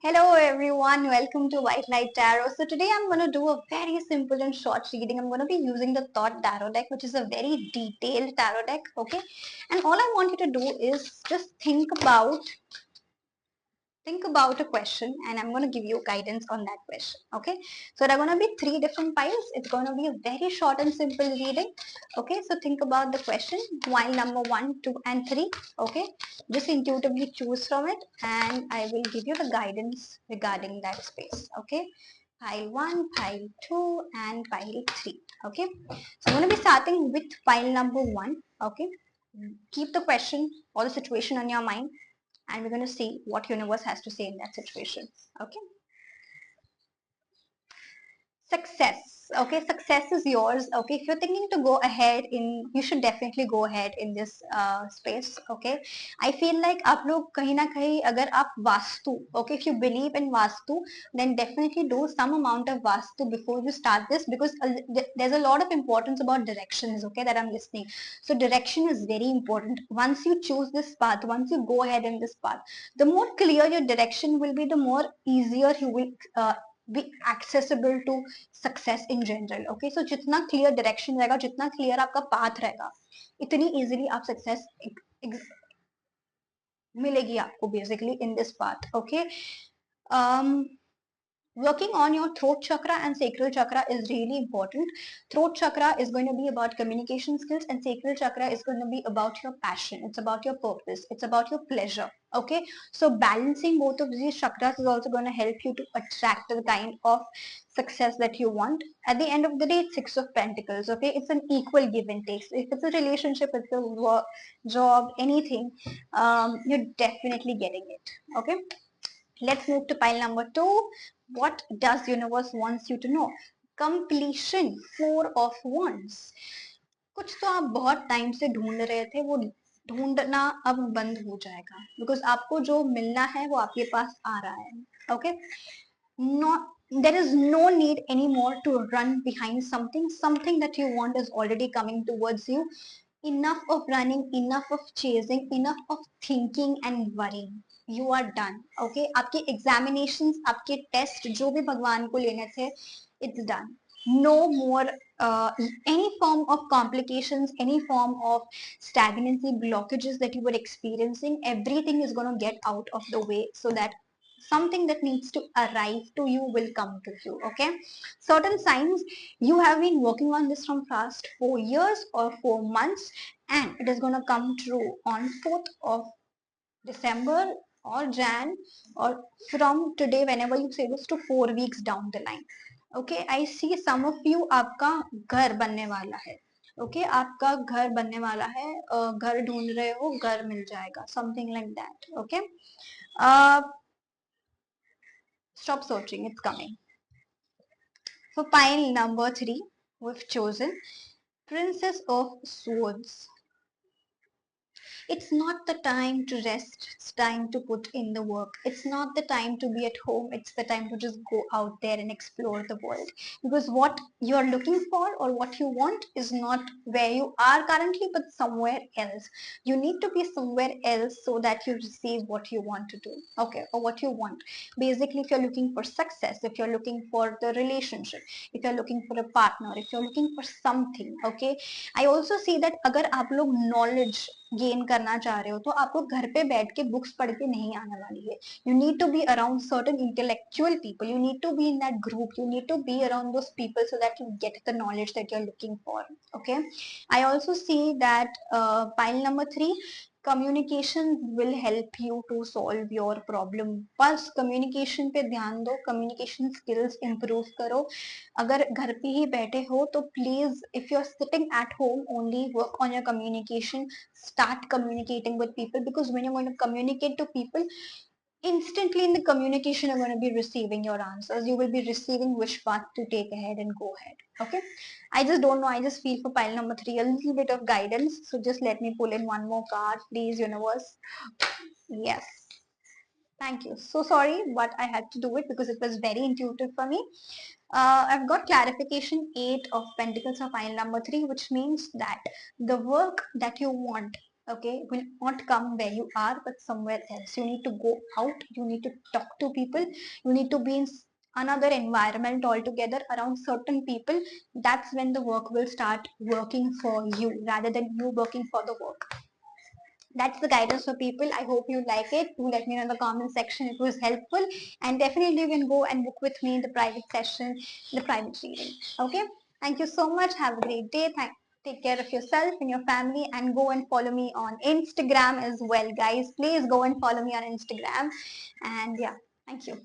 Hello everyone, welcome to White Light Tarot. So today I'm going to do a very simple and short reading. I'm going to be using the Thought Tarot deck, which is a very detailed tarot deck, okay? And all I want you to do is just think about a question, and I'm going to give you guidance on that question, okay? So there are going to be three different piles. It's going to be a very short and simple reading, okay? So think about the question, pile number 1, 2 and 3, okay? Just intuitively choose from it and I will give you the guidance regarding that space, okay? Pile 1, pile 2 and pile 3, okay? So I'm going to be starting with pile number 1, okay? Keep the question or the situation on your mind, and we're going to see what universe has to say in that situation, okay? Success. Okay, success is yours. Okay, if you're thinking to go ahead in, you should definitely go ahead in this space. Okay, I feel like आप लोग कहीं ना कहीं अगर आप vastu, okay, if you believe in vastu, then definitely do some amount of vastu before you start this, because there's a lot of importance about directions, okay, that I'm listening. So direction is very important. Once you choose this path, once you go ahead in this path, the more clear your direction will be, the more easier you will be accessible to success in general. Okay, so जितना clear direction रहेगा, जितना clear आपका path रहेगा, इतनी easily आप success मिलेगी आपको basically in this path. Okay, working on your throat chakra and sacral chakra is really important. Throat chakra is going to be about communication skills, and sacral chakra is going to be about your passion. It's about your purpose. It's about your pleasure. Okay, so balancing both of these chakras is also going to help you to attract the kind of success that you want. At the end of the day, it's Six of Pentacles. Okay, it's an equal give and take. If it's a relationship, it's a work, job, anything, you're definitely getting it. Okay, let's move to pile number 2. What does universe wants you to know? Completion. 4 of wands. कुछ तो आप बहुत time से ढूंढ रहे थे, वो ढूंढना अब बंद हो जाएगा, बिकॉज आपको जो मिलना है वो आपके पास आ रहा है. Okay, not, there is no need anymore to run behind something that you want is already coming towards you. Enough of running, enough of chasing, enough of thinking and worrying. You are done. Okay, आपके examinations, आपके test जो भी भगवान को लेने थे, it's done. No more any form of complications, any form of stagnancy, blockages that you were experiencing. Everything is going to get out of the way, so that something that needs to arrive to you will come to you. Okay, certain signs, you have been working on this from past 4 years or 4 months, and it is going to come true on 4th of December or Jan, or from today, whenever you say this, to 4 weeks down the line. Okay, I see some of you, आपका घर बनने वाला है. Okay, आपका घर बनने वाला है, घर ढूंढ रहे हो, घर मिल जाएगा, something like that. Okay, stop searching, it's coming. For pile number 3, we've chosen Princess of Swords. It's not the time to rest, it's time to put in the work. It's not the time to be at home, it's the time to just go out there and explore the world. Because what you're looking for or what you want is not where you are currently, but somewhere else. You need to be somewhere else so that you receive what you want to do, okay, or what you want. Basically, if you're looking for success, if you're looking for the relationship, if you're looking for a partner, if you're looking for something, okay. I also see that अगर आप लोग knowledge gain करना चाह रहे हो, तो आपको घर पे बैठ के बुक्स पढ़ के नहीं आने वाली है. You need to be around certain intellectual people, you need to be in that group, you need to be around those people so that you get the knowledge that you are looking for. Okay, I also see that pile number 3, communication will help you to solve your problem. बस communication पे ध्यान दो, communication skills improve करो. अगर घर पे ही बैठे हो तो please, if you are sitting at home, only work on your communication. Start communicating with people, because when you're going to communicate to people, instantly in the communication you're going to be receiving your answers. You will be receiving which path to take ahead and go ahead. Okay, I just don't know, I just feel for pile number 3 a little bit of guidance, so just let me pull in one more card, please, universe. Yes, thank you. So sorry, but I had to do it because it was very intuitive for me. I've got clarification 8 of Pentacles of pile number 3, which means that the work that you want, Okay, will not come where you are, but somewhere else. You need to go out, you need to talk to people, you need to be in another environment altogether around certain people. That's when the work will start working for you rather than you working for the work. That's the guidance for people. I hope you like it. Do let me know in the comment section if it was helpful, and definitely you can go and book with me in the private session, the private reading. Okay, thank you so much. Have a great day. Take care of yourself and your family, and go and follow me on Instagram as well, guys. Please go and follow me on Instagram. And yeah, thank you.